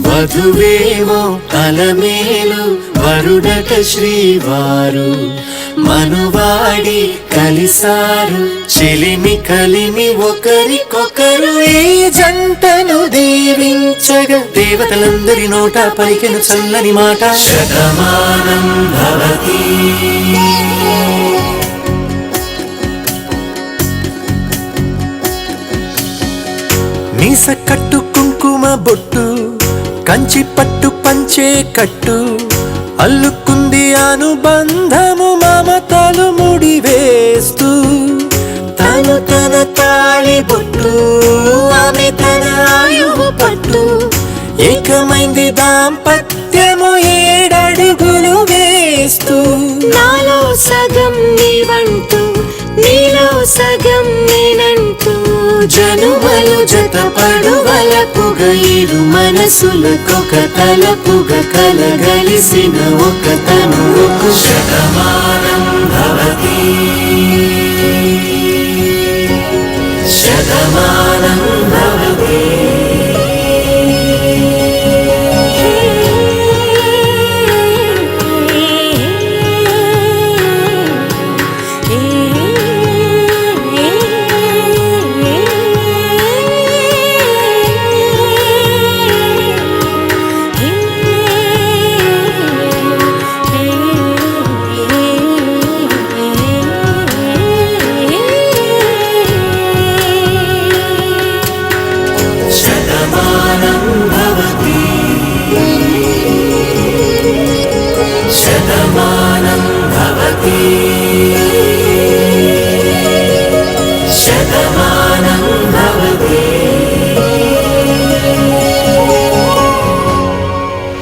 వధువేమో అలమేలు వరుడట శ్రీవారు మనువాడి కలిసారు చెలిమి కలిమి ఒకరికొకరు ఈ జంటను దీవించగా దేవతలందరి నోట పలికెను చల్లని మాట శతమానం భవతి మీస కట్టు కుంకుమ బొట్టు కంచి పట్టు పంచే కట్టు అల్లుకుంది అనుబంధము మమతలు ముడివేస్తూ తను తన తాళి బొట్టు ఆమె తన ఆయువు పట్టు ఏకమైంది దాంపత్యము 7 అడుగులు వేస్తూ నాలో సగం నీవంటూ నీలో సగం నేనంటూ జనుమలు జతపడువలపుగ ఇరు మనసులకొక తలపుగ కలగలిసిన ఒక తనువుకు శతమానం భవతి శతమానం భవతి శతమానం భవతి శతమానం